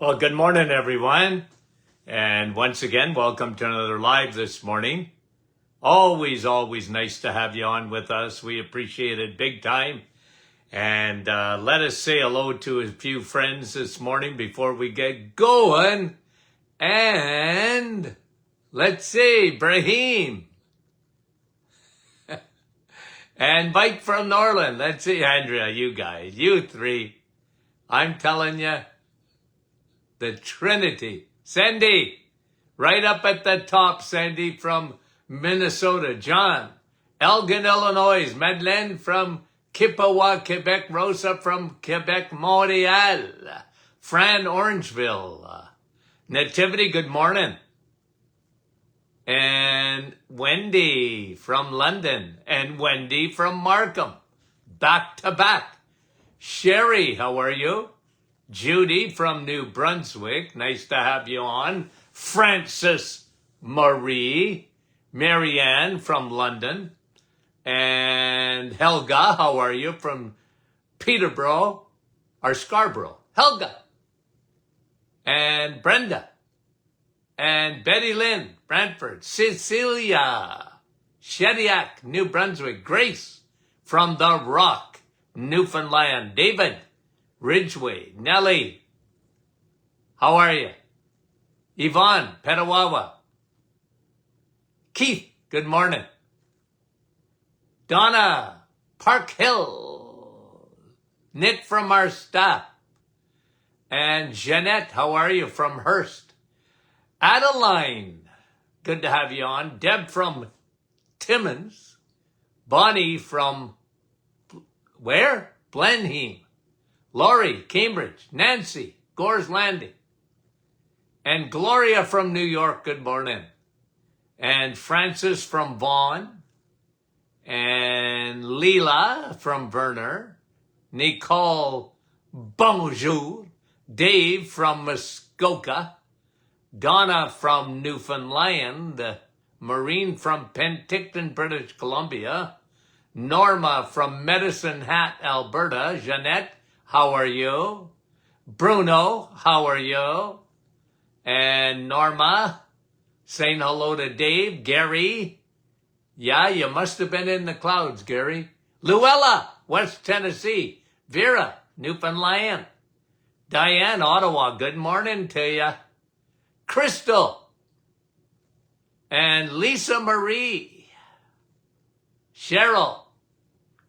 Well, good morning, everyone. And once again, welcome to another live this morning. Always nice to have you on with us. We appreciate it big time. And let us say hello to a few friends this morning before we get going. And let's see, Brahim and Mike from Norland. Let's see, Andrea, you guys, you three. I'm telling you, the Trinity. Sandy, right up at the top, Sandy from Minnesota. John, Elgin, Illinois. Madeleine from Kippawa, Quebec. Rosa from Quebec, Montreal. Fran, Orangeville. Nativity, good morning. And Wendy from London. And Wendy from Markham. Back to back. Sherry, how are you? Judy from New Brunswick, nice to have you on. Frances Marie, Marianne from London, and Helga, how are you, from Peterborough, or Scarborough. Helga, and Brenda, and Betty Lynn, Brantford, Cecilia, Shediac, New Brunswick, Grace from The Rock, Newfoundland, David, Ridgeway, Nellie, how are you? Yvonne, Petawawa. Keith, good morning. Donna, Park Hill. Nick from our staff. And Jeanette, how are you, from Hearst? Adeline, good to have you on. Deb from Timmins. Bonnie from, where? Blenheim. Laurie, Cambridge. Nancy, Gore's Landing. And Gloria from New York, good morning. And Francis from Vaughan. And Leela from Verner. Nicole, bonjour. Dave from Muskoka. Donna from Newfoundland. Maureen from Penticton, British Columbia. Norma from Medicine Hat, Alberta. Jeanette, how are you? Bruno, how are you? And Norma, saying hello to Dave. Gary, yeah, you must have been in the clouds, Gary. Luella, West Tennessee. Vera, Newfoundland. Diane, Ottawa, good morning to you. Crystal. And Lisa Marie. Cheryl.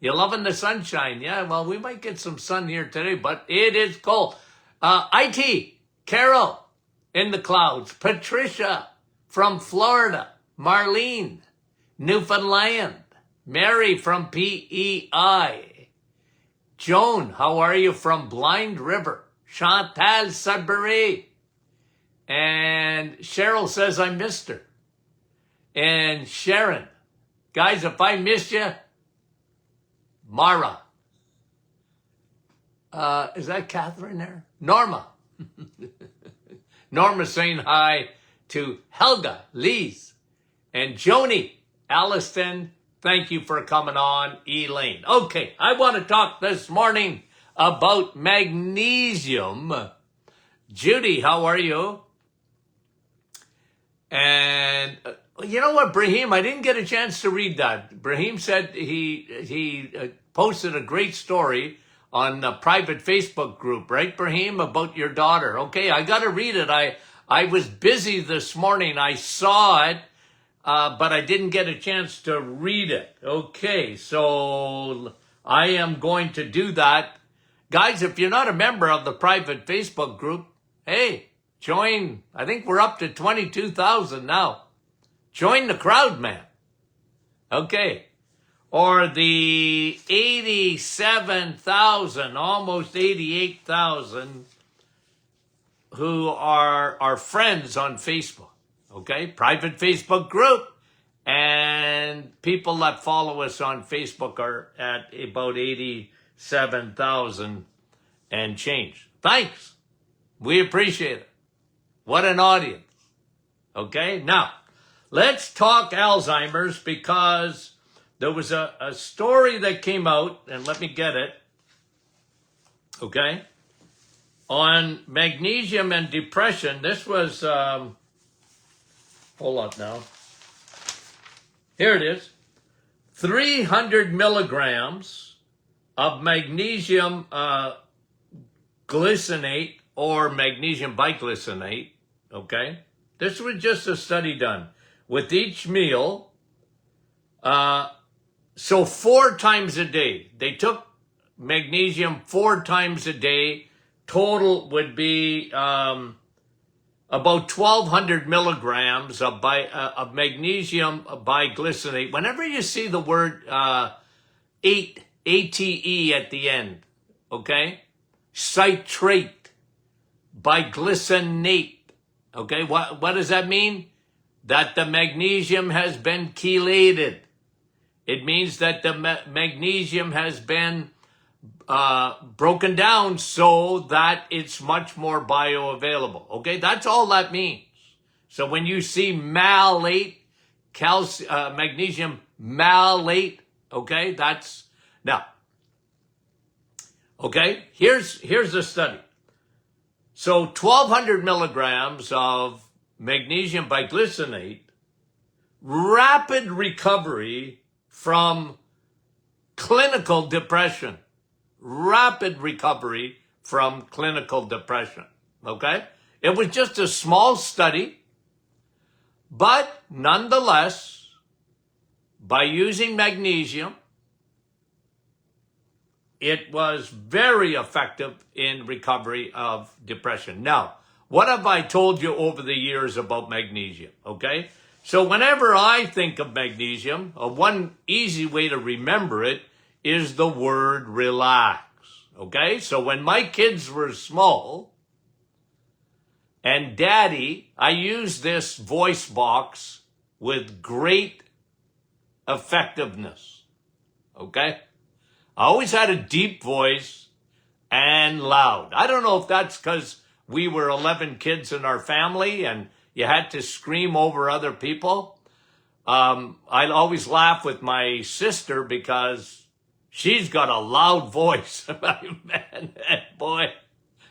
You loving the sunshine? Yeah, well, we might get some sun here today, but it is cold. IT, Carol in the clouds. Patricia from Florida. Marlene, Newfoundland. Mary from PEI. Joan, how are you, from Blind River. Chantal Sudbury. And Cheryl says I missed her. And Sharon, guys, if I missed you, Mara. Is that Catherine there? Norma. Norma saying hi to Helga, Lise, and Joni, Alliston. Thank you for coming on, Elaine. Okay, I want to talk this morning about magnesium. Judy, how are you? And you know what, Brahim, I didn't get a chance to read that. Brahim said he posted a great story on a private Facebook group, right, Brahim, about your daughter. Okay, I got to read it. I was busy this morning. I saw it, but I didn't get a chance to read it. Okay, so I am going to do that. Guys, if you're not a member of the private Facebook group, hey, join. I think we're up to 22,000 now. Join the crowd, man. Okay. Or the 87,000, almost 88,000 who are our friends on Facebook. Okay. Private Facebook group. And people that follow us on Facebook are at about 87,000 and change. Thanks. We appreciate it. What an audience. Okay. Now, let's talk Alzheimer's, because there was a story that came out, and let me get it, okay, on magnesium and depression. This was, hold on now. Here it is. 300 milligrams of magnesium glycinate or magnesium biglycinate, okay? This was just a study done with each meal. So 4 times a day. They took magnesium 4 times a day. Total would be about 1,200 milligrams of magnesium biglycinate. Whenever you see the word ATE at the end, okay? Citrate, biglycinate, okay? What does that mean? That the magnesium has been chelated. It means that the magnesium has been broken down so that it's much more bioavailable. Okay, that's all that means. So when you see malate, magnesium malate, okay, that's now. Okay, here's the study. So 1,200 milligrams of magnesium biglycinate, rapid recovery from clinical depression. Rapid recovery from clinical depression, okay? It was just a small study, but nonetheless, by using magnesium, it was very effective in recovery of depression. Now, what have I told you over the years about magnesium, okay? So whenever I think of magnesium, one easy way to remember it is the word relax, okay? So when my kids were small, and Daddy, I used this voice box with great effectiveness, okay? I always had a deep voice and loud. I don't know if that's because we were 11 kids in our family and you had to scream over other people. I'd always laugh with my sister because she's got a loud voice. Man, boy,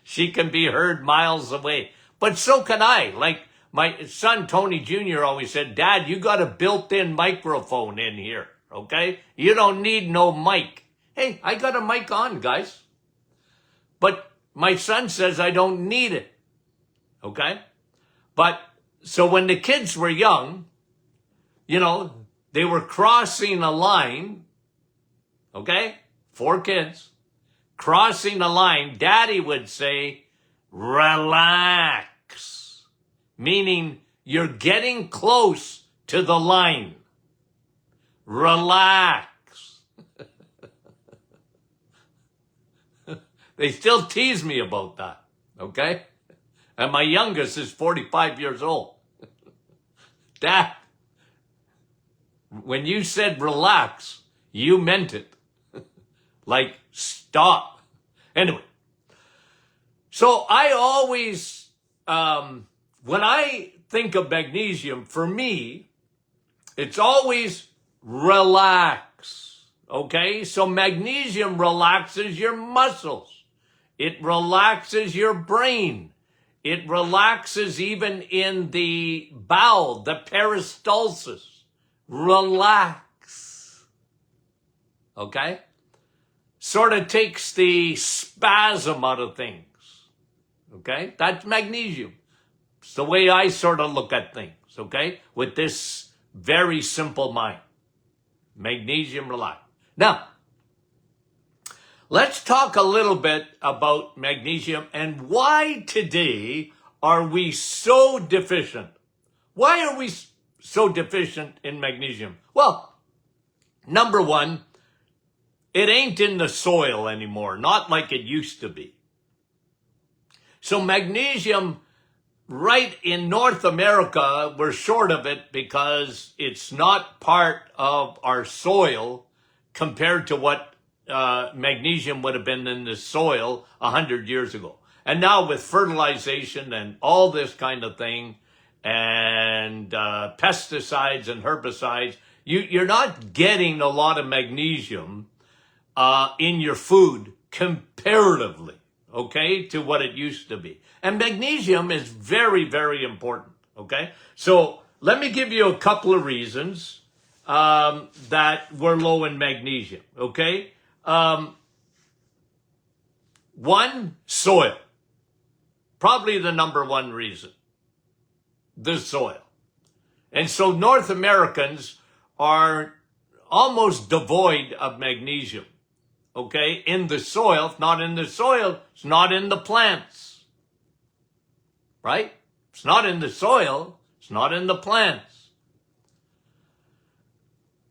she can be heard miles away. But so can I. Like my son, Tony Jr. always said, Dad, you got a built-in microphone in here, okay? You don't need no mic. Hey, I got a mic on, guys. But my son says I don't need it, okay? But so when the kids were young, you know, they were crossing a line, okay? 4 kids crossing a line. Daddy would say, relax, meaning you're getting close to the line. Relax. They still tease me about that, okay? And my youngest is 45 years old. Dad, when you said relax, you meant it. Like, stop. Anyway, so I always, when I think of magnesium, for me, it's always relax, okay? So magnesium relaxes your muscles. It relaxes your brain. It relaxes even in the bowel, the peristalsis. Relax. Okay? Sort of takes the spasm out of things. Okay? That's magnesium. It's the way I sort of look at things. Okay? With this very simple mind. Magnesium relax. Now, let's talk a little bit about magnesium and why today are we so deficient? Why are we so deficient in magnesium? Well, number one, it ain't in the soil anymore, not like it used to be. So magnesium, right in North America, we're short of it because it's not part of our soil compared to what magnesium would have been in the soil 100 years ago. And now with fertilization and all this kind of thing and pesticides and herbicides, you're not getting a lot of magnesium in your food comparatively, okay, to what it used to be. And magnesium is very, very important, okay? So let me give you a couple of reasons that we're low in magnesium, okay? One, soil. Probably the number one reason, the soil. And so North Americans are almost devoid of magnesium, okay, in the soil. If not in the soil, it's not in the plants, right? It's not in the soil, it's not in the plants.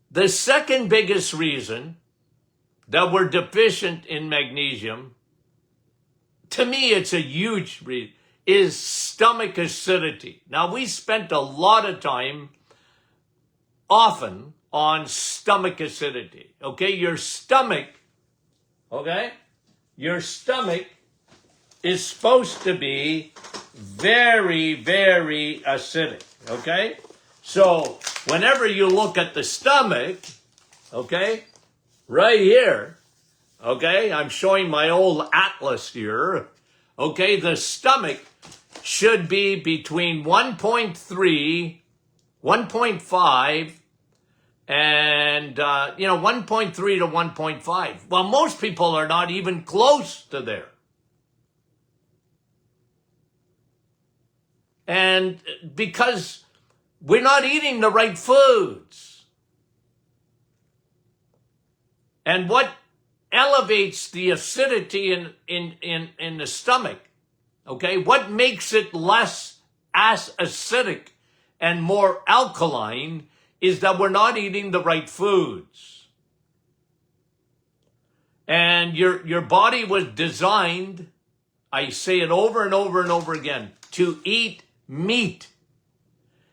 The second biggest reason that we're deficient in magnesium, to me it's a huge reason, is stomach acidity. Now, we spent a lot of time often on stomach acidity, okay? Your stomach, okay? Your stomach is supposed to be very, very acidic, okay? So whenever you look at the stomach, okay, right here, okay, I'm showing my old atlas here, okay, the stomach should be between 1.3, 1.5, and, 1.3 to 1.5. Well, most people are not even close to there. And because we're not eating the right foods. And what elevates the acidity in the stomach, okay, what makes it less as acidic and more alkaline is that we're not eating the right foods. And your body was designed, I say it over and over and over again, to eat meat.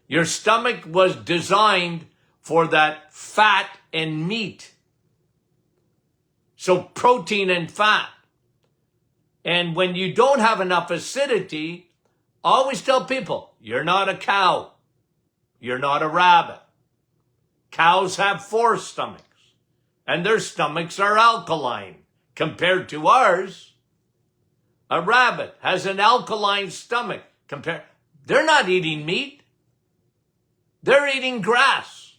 Your stomach was designed for that fat and meat. So protein and fat. And when you don't have enough acidity, I always tell people, you're not a cow. You're not a rabbit. Cows have 4 stomachs, and their stomachs are alkaline. Compared to ours, a rabbit has an alkaline stomach. They're not eating meat. They're eating grass.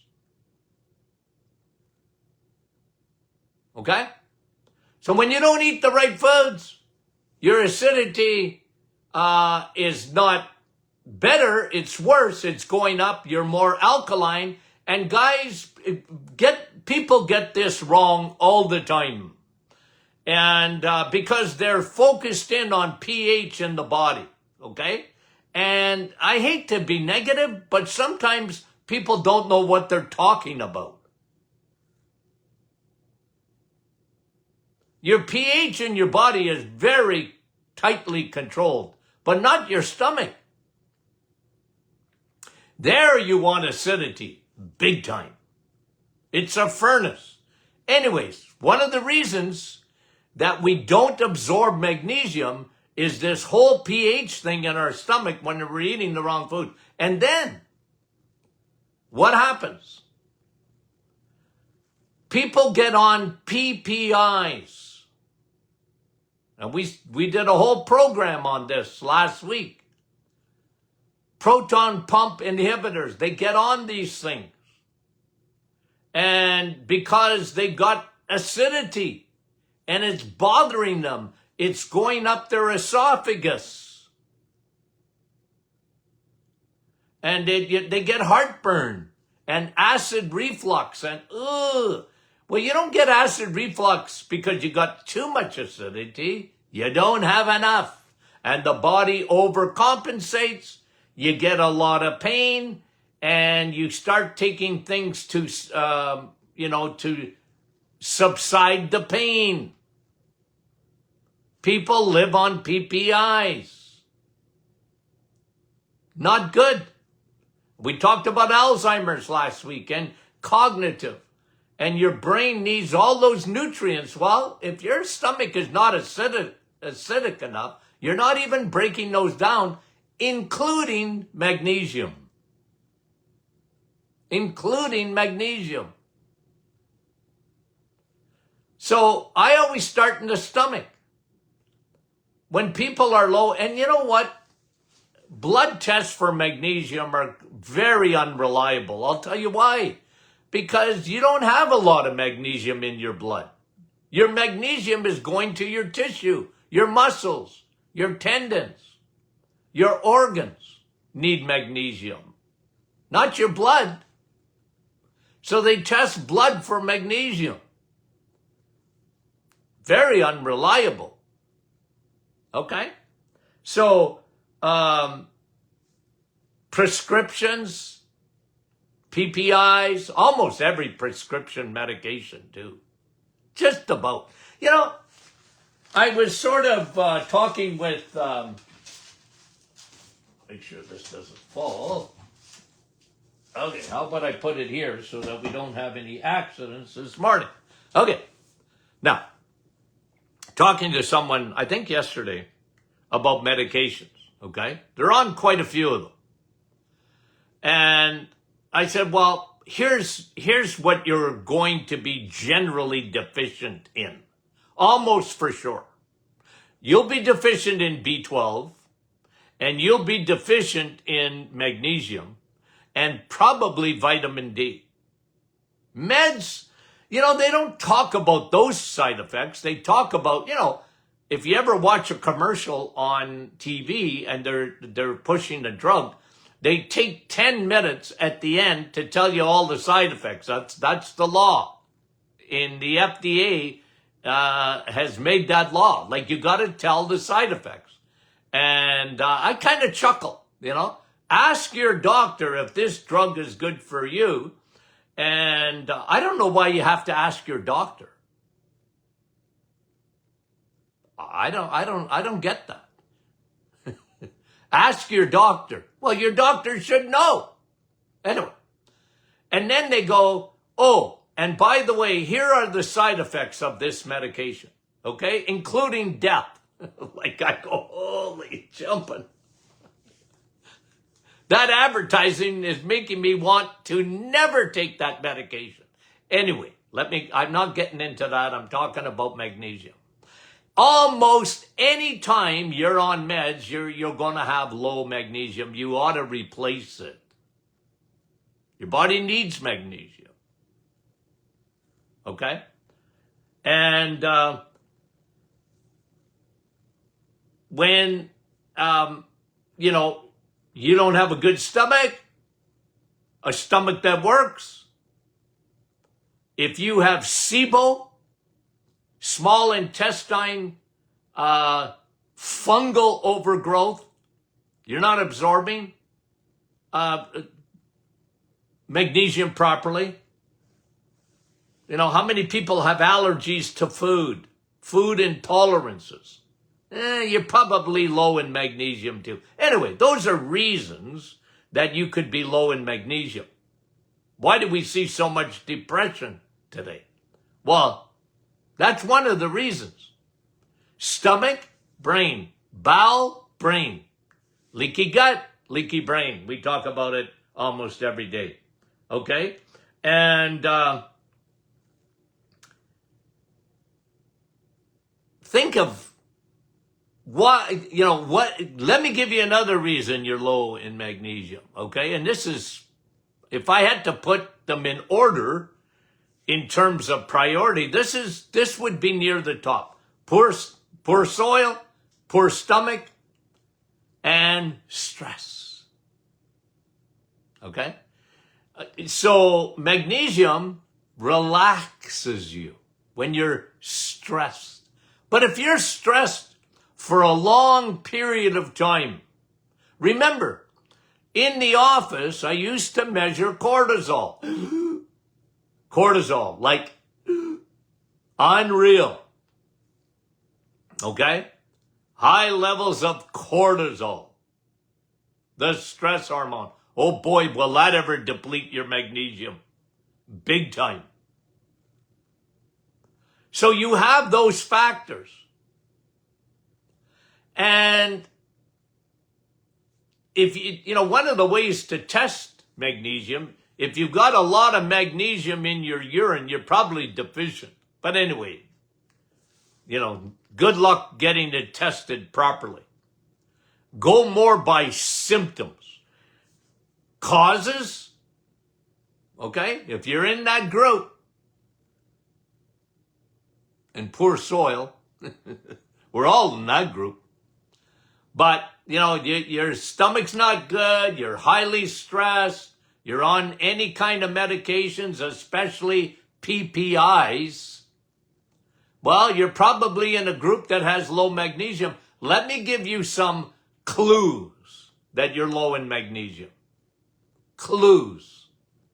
Okay? So when you don't eat the right foods, your acidity is not better, it's worse, it's going up, you're more alkaline. And guys, people get this wrong all the time. And because they're focused in on pH in the body, okay? And I hate to be negative, but sometimes people don't know what they're talking about. Your pH in your body is very tightly controlled, but not your stomach. There you want acidity, big time. It's a furnace. Anyways, one of the reasons that we don't absorb magnesium is this whole pH thing in our stomach when we're eating the wrong food. And then, what happens? People get on PPIs. And we did a whole program on this last week. Proton pump inhibitors, they get on these things. And because they got acidity and it's bothering them, it's going up their esophagus. And they get heartburn and acid reflux and ugh. Well, you don't get acid reflux because you got too much acidity. You don't have enough. And the body overcompensates. You get a lot of pain. And you start taking things to, to subside the pain. People live on PPIs. Not good. We talked about Alzheimer's last week and cognitive. And your brain needs all those nutrients. Well, if your stomach is not acidic enough, you're not even breaking those down, including magnesium. Including magnesium. So I always start in the stomach. when people are low, and you know what? Blood tests for magnesium are very unreliable. I'll tell you why. Because you don't have a lot of magnesium in your blood. Your magnesium is going to your tissue, your muscles, your tendons, your organs need magnesium, not your blood. So they test blood for magnesium. Very unreliable. Okay? So, prescriptions, PPIs, almost every prescription medication too. Just about. You know, I was sort of talking with, make sure this doesn't fall. Okay, how about I put it here so that we don't have any accidents this morning. Okay, now, talking to someone, I think yesterday, about medications, okay? They're on quite a few of them. And I said, well, here's what you're going to be generally deficient in, almost for sure. You'll be deficient in B12, and you'll be deficient in magnesium, and probably vitamin D. Meds, you know, they don't talk about those side effects. They talk about, you know, if you ever watch a commercial on TV and they're pushing a drug, they take 10 minutes at the end to tell you all the side effects. That's the law. And the FDA has made that law. Like, you got to tell the side effects. And I kind of chuckle, you know. Ask your doctor if this drug is good for you. And I don't know why you have to ask your doctor. I don't get that. Ask your doctor. Well, your doctor should know. Anyway. And then they go, oh, and by the way, here are the side effects of this medication. Okay? Including death. Like, I go, holy jumping. That advertising is making me want to never take that medication. Anyway, I'm not getting into that. I'm talking about magnesium. Almost any time you're on meds, you're going to have low magnesium. You ought to replace it. Your body needs magnesium. Okay? And when, you know, you don't have a good stomach, a stomach that works, if you have SIBO, small intestine fungal overgrowth, you're not absorbing magnesium properly. You know, how many people have allergies to food intolerances? You're probably low in magnesium too. Anyway, those are reasons that you could be low in magnesium. Why do we see so much depression today? Well, that's one of the reasons. Stomach, brain. Bowel, brain. Leaky gut, leaky brain. We talk about it almost every day. Okay? And think of let me give you another reason you're low in magnesium, okay? And this is, if I had to put them in order in terms of priority, this would be near the top. Poor soil, poor stomach, and stress. Okay? So magnesium relaxes you when you're stressed. But if you're stressed for a long period of time, remember, in the office, I used to measure cortisol. Cortisol, like unreal. Okay? High levels of cortisol, the stress hormone. Oh boy, will that ever deplete your magnesium. Big time. So you have those factors. And if one of the ways to test magnesium, if you've got a lot of magnesium in your urine, you're probably deficient. But anyway, good luck getting it tested properly. Go more by symptoms. Causes, okay? If you're in that group, and poor soil, we're all in that group. But, your stomach's not good, you're highly stressed, you're on any kind of medications, especially PPIs. Well, you're probably in a group that has low magnesium. Let me give you some clues that you're low in magnesium. Clues,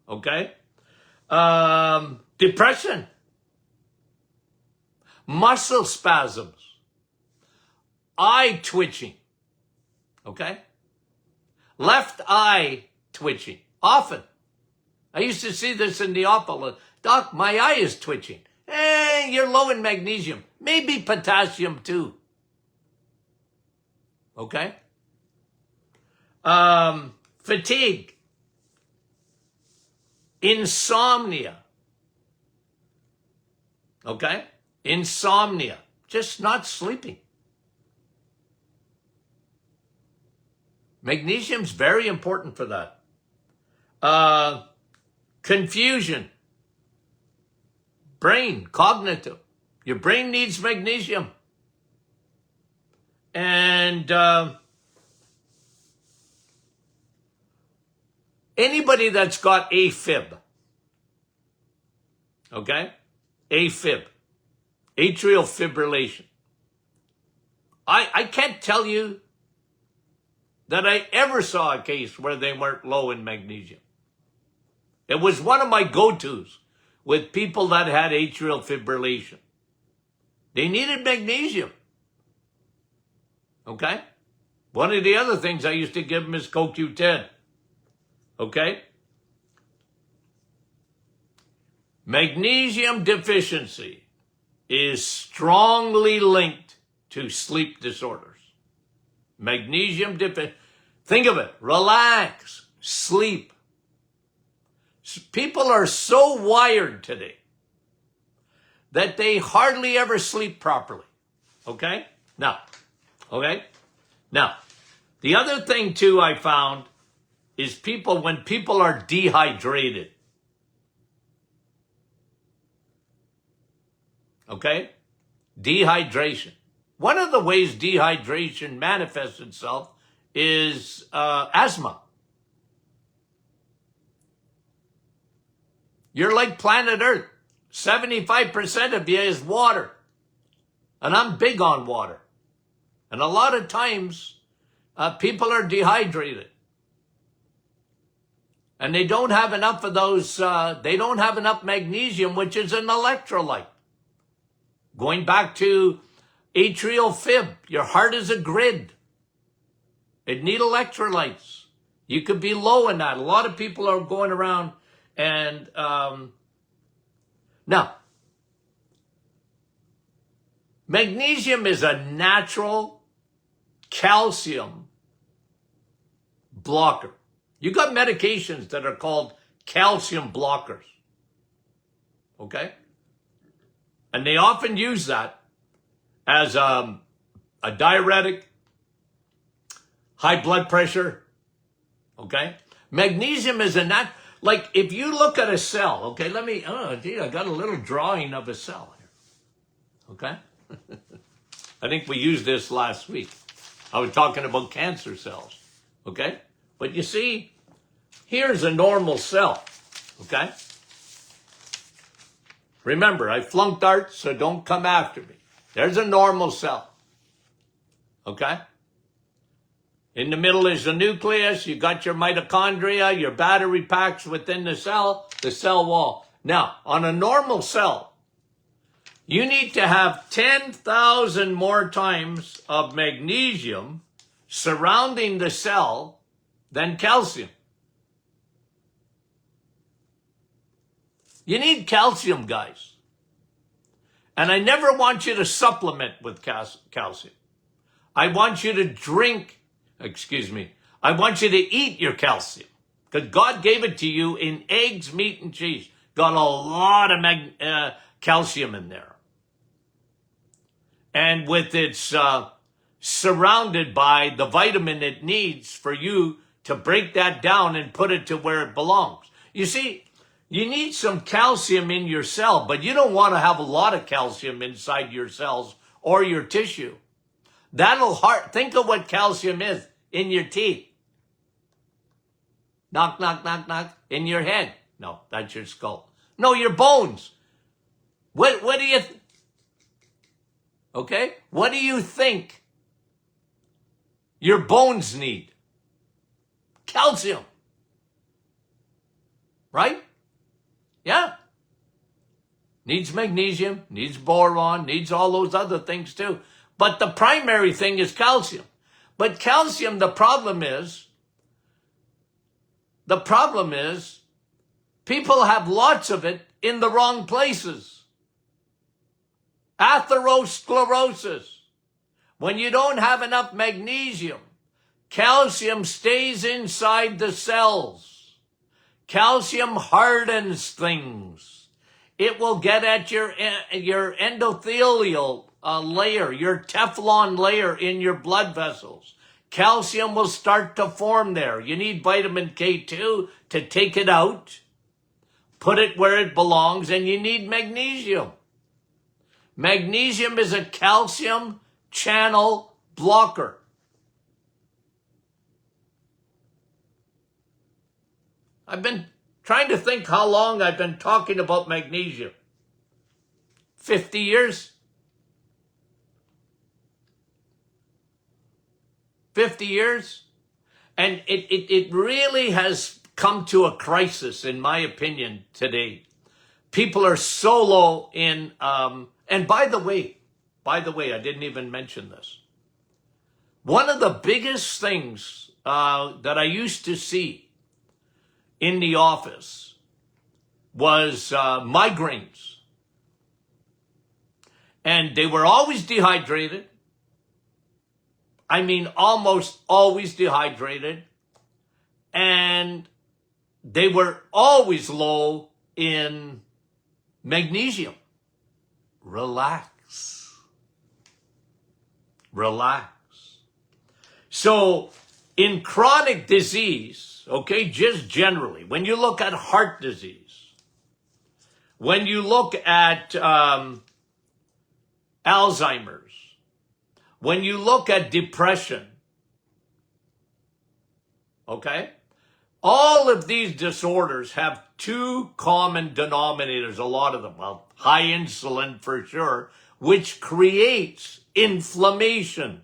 okay? Depression, muscle spasms, eye twitching, okay? Left eye twitching, often. I used to see this in the opera. Doc, my eye is twitching. You're low in magnesium. Maybe potassium too. Okay? Fatigue. Insomnia. Okay? Insomnia. Just not sleeping. Magnesium's very important for that. Confusion. Brain, cognitive. Your brain needs magnesium. And anybody that's got AFib, okay? AFib, atrial fibrillation. I can't tell you that I ever saw a case where they weren't low in magnesium. It was one of my go-tos with people that had atrial fibrillation. They needed magnesium. Okay? One of the other things I used to give them is CoQ10. Okay? Magnesium deficiency is strongly linked to sleep disorders. Magnesium deficiency. Think of it. Relax. Sleep. People are so wired today that they hardly ever sleep properly. Okay? Now, the other thing too I found is when people are dehydrated. Okay? Dehydration. One of the ways dehydration manifests itself is asthma. You're like planet Earth. 75% of you is water. And I'm big on water. And a lot of times, people are dehydrated. And they don't have enough of those, they don't have enough magnesium, which is an electrolyte. Going back to atrial fib, your heart is a grid. It needs electrolytes. You could be low in that. A lot of people are going around and, now, magnesium is a natural calcium blocker. You got medications that are called calcium blockers. Okay? And they often use that as a diuretic, high blood pressure. Okay? Magnesium is like if you look at a cell, okay, I got a little drawing of a cell here. Okay? I think we used this last week. I was talking about cancer cells. Okay? But you see, here's a normal cell. Okay? Remember, I flunked art, so don't come after me. There's a normal cell. Okay? In the middle is the nucleus. You got your mitochondria, your battery packs within the cell wall. Now, on a normal cell, you need to have 10,000 more times of magnesium surrounding the cell than calcium. You need calcium, guys. And I never want you to supplement with calcium. I want you to I want you to eat your calcium. Because God gave it to you in eggs, meat, and cheese. Got a lot of calcium in there. and with its surrounded by the vitamin it needs for you to break that down and put it to where it belongs. You see, you need some calcium in your cell, but you don't want to have a lot of calcium inside your cells or your tissue. Think of what calcium is in your teeth. Knock, knock, knock, knock. In your head. No, that's your skull. No, your bones. What do you, okay? What do you think your bones need? Calcium. Right? Yeah. Needs magnesium, needs boron, needs all those other things too. But the primary thing is calcium. But calcium, the problem is people have lots of it in the wrong places. Atherosclerosis. When you don't have enough magnesium, calcium stays inside the cells. Calcium hardens things. It will get at your endothelial layer, your Teflon layer in your blood vessels. Calcium will start to form there. You need vitamin K2 to take it out, put it where it belongs, and you need magnesium. Magnesium is a calcium channel blocker. I've been trying to think how long I've been talking about magnesium. 50 years? 50 years? And it really has come to a crisis, in my opinion, today. People are so low in, and by the way, I didn't even mention this. One of the biggest things that I used to see in the office was migraines. And they were always dehydrated. I mean, almost always dehydrated. And they were always low in magnesium. Relax. Relax. So in chronic disease, okay, just generally, when you look at heart disease, when you look at Alzheimer's, when you look at depression, okay, all of these disorders have two common denominators, a lot of them. Well, high insulin for sure, which creates inflammation.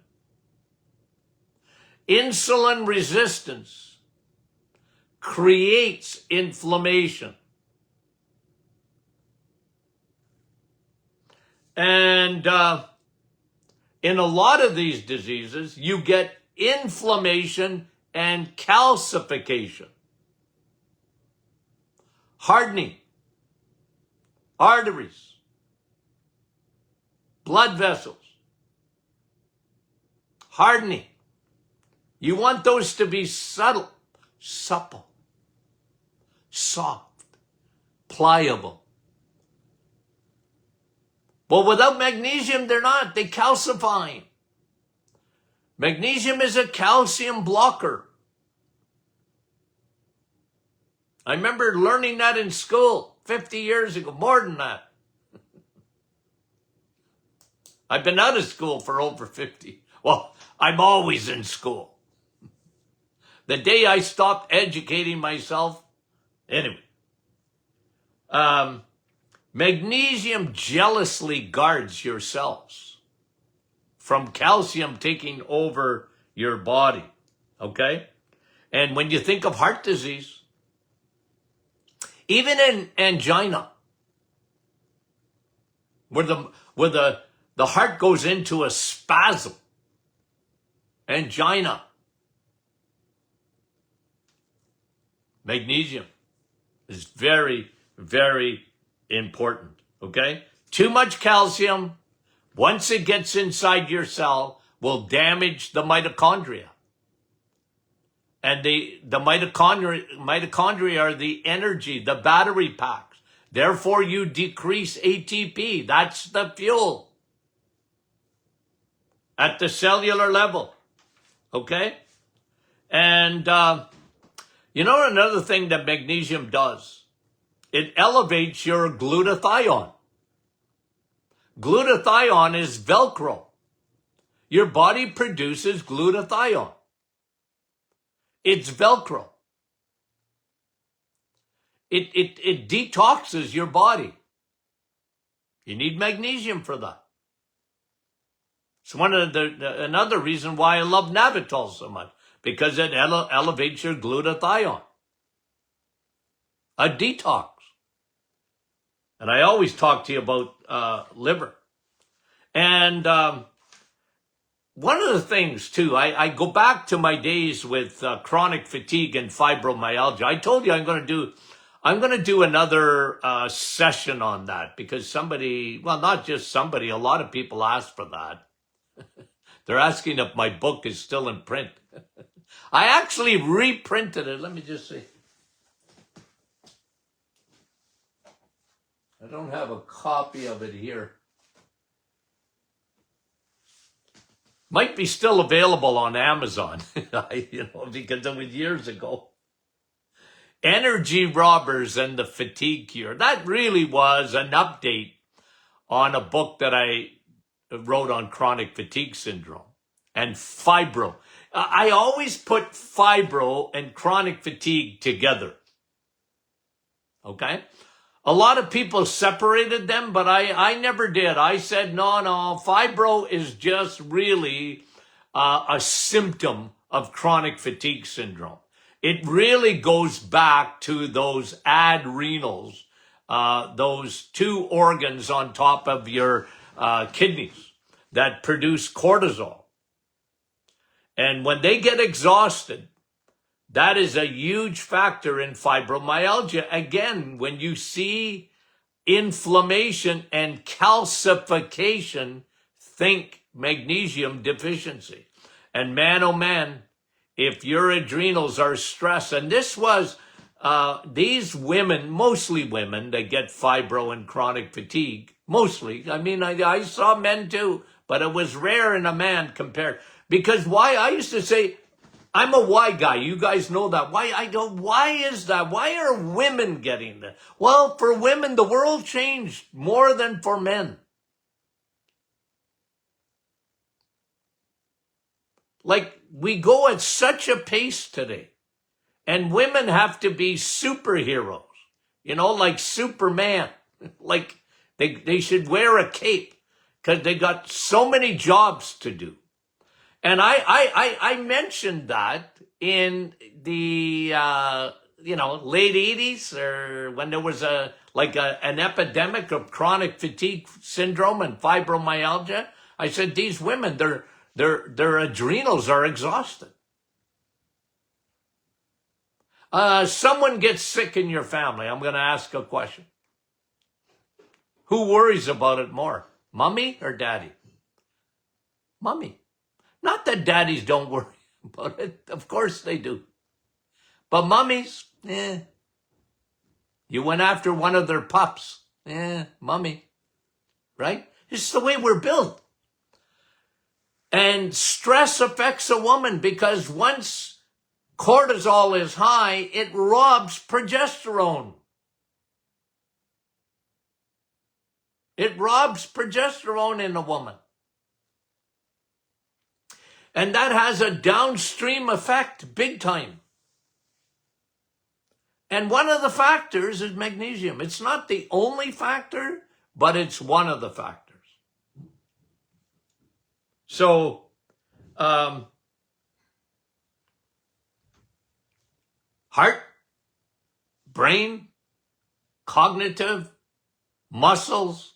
Insulin resistance creates inflammation. And in a lot of these diseases, you get inflammation and calcification. Hardening. Arteries. Blood vessels. Hardening. You want those to be subtle, supple, soft, pliable. Well, without magnesium, they're not. They calcify. Magnesium is a calcium blocker. I remember learning that in school 50 years ago, more than that. I've been out of school for over 50. Well, I'm always in school. The day I stopped educating myself, anyway. Magnesium jealously guards your cells from calcium taking over your body, okay? And when you think of heart disease, even in angina, where the heart goes into a spasm, angina, magnesium is very, very important, okay? Too much calcium, once it gets inside your cell, will damage the mitochondria. And the mitochondria are the energy, the battery packs. Therefore, you decrease ATP. That's the fuel. at the cellular level. Okay? And you know another thing that magnesium does? It elevates your glutathione. Glutathione is Velcro. Your body produces glutathione. It's Velcro. It detoxes your body. You need magnesium for that. It's one of another reason why I love Navitol so much, because it elevates your glutathione. A detox. And I always talk to you about liver. And one of the things too, I go back to my days with chronic fatigue and fibromyalgia. I told you I'm going to do another session on that, because somebody, well, not just somebody, a lot of people asked for that. They're asking if my book is still in print. I actually reprinted it. Let me just see. I don't have a copy of it here. Might be still available on Amazon, because it was years ago. Energy Robbers and the Fatigue Cure. That really was an update on a book that I wrote on chronic fatigue syndrome and fibro. I always put fibro and chronic fatigue together. Okay? A lot of people separated them, but I never did. I said, no, fibro is just really a symptom of chronic fatigue syndrome. It really goes back to those adrenals, those two organs on top of your kidneys that produce cortisol. And when they get exhausted, that is a huge factor in fibromyalgia. Again, when you see inflammation and calcification, think magnesium deficiency. And man, oh man, if your adrenals are stressed, and this was these women, mostly women, that get fibro and chronic fatigue, mostly. I mean, I saw men too, but it was rare in a man compared. Because why? I used to say, I'm a why guy. You guys know that. Why? I go, why is that? Why are women getting that? Well, for women, the world changed more than for men. Like, we go at such a pace today. And women have to be superheroes. Like Superman. Like, they should wear a cape because they got so many jobs to do. And I mentioned that in the, late 80s, or when there was an epidemic of chronic fatigue syndrome and fibromyalgia. I said, these women, their adrenals are exhausted. Someone gets sick in your family. I'm going to ask a question. Who worries about it more, mommy or daddy? Mommy. Not that daddies don't worry about it. Of course they do. But mummies, you went after one of their pups. Mummy. Right? It's the way we're built. And stress affects a woman because once cortisol is high, it robs progesterone. It robs progesterone in a woman. And that has a downstream effect, big time. And one of the factors is magnesium. It's not the only factor, but it's one of the factors. So, heart, brain, cognitive, muscles.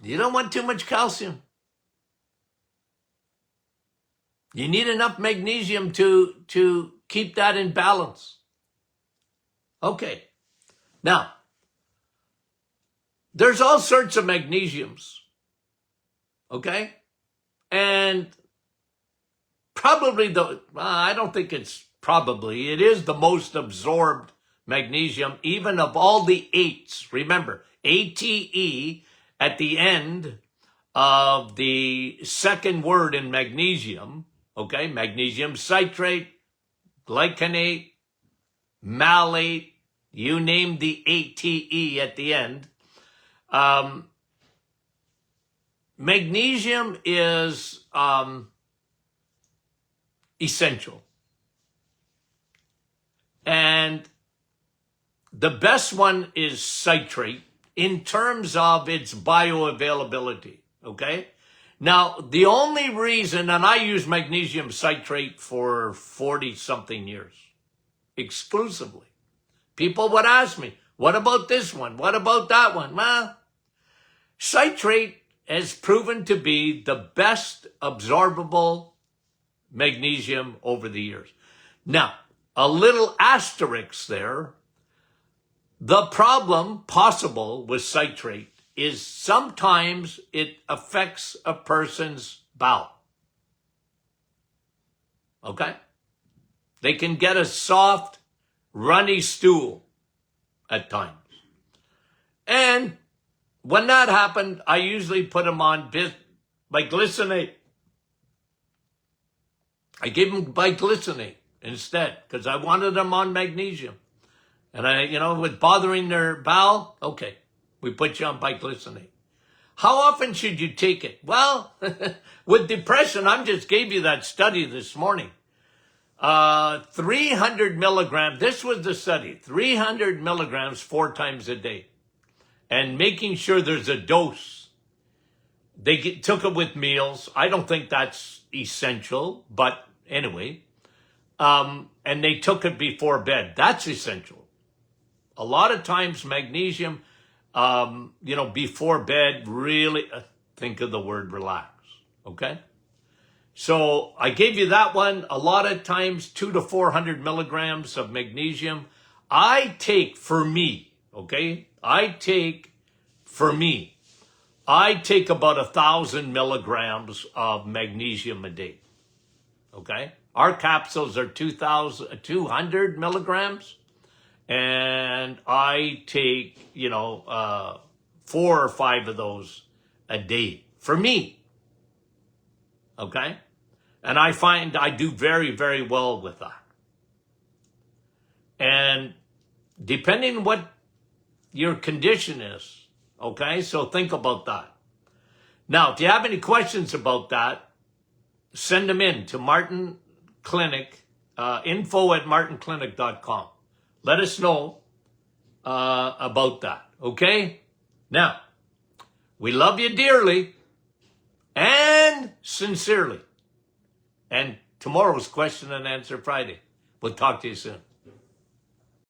You don't want too much calcium. You need enough magnesium to keep that in balance. Okay. Now, there's all sorts of magnesiums. Okay? And probably I don't think it's probably, it is the most absorbed magnesium, even of all the eights. Remember, ATE at the end of the second word in magnesium, okay? Magnesium citrate, glycinate, malate, you name the ATE at the end. Magnesium is essential. And the best one is citrate in terms of its bioavailability, okay? Now, the only reason, and I use magnesium citrate for 40-something years, exclusively. People would ask me, what about this one? What about that one? Well, citrate has proven to be the best absorbable magnesium over the years. Now, a little asterisk there. The problem possible with citrate is sometimes it affects a person's bowel. Okay? They can get a soft, runny stool at times. And when that happened, I usually put them on biglycinate. I gave them biglycinate instead because I wanted them on magnesium. And with bothering their bowel, okay, we put you on biglycinate. How often should you take it? Well, with depression, I just gave you that study this morning. 300 milligrams, this was the study, 300 milligrams 4 times a day. And making sure there's a dose. They took it with meals. I don't think that's essential, but anyway. And they took it before bed. That's essential. A lot of times magnesium, before bed, really think of the word relax, okay? So I gave you that one. A lot of times 200 to 400 milligrams of magnesium. I take for me, okay? I take about 1,000 milligrams of magnesium a day, okay? Our capsules are 200 milligrams. And I take, 4 or 5 of those a day for me. Okay? And I find I do very, very well with that. And depending what your condition is, okay? So think about that. Now, if you have any questions about that, send them in to Martin Clinic, info@martinclinic.com. Let us know about that, okay? Now, we love you dearly and sincerely. And tomorrow's question and answer Friday. We'll talk to you soon.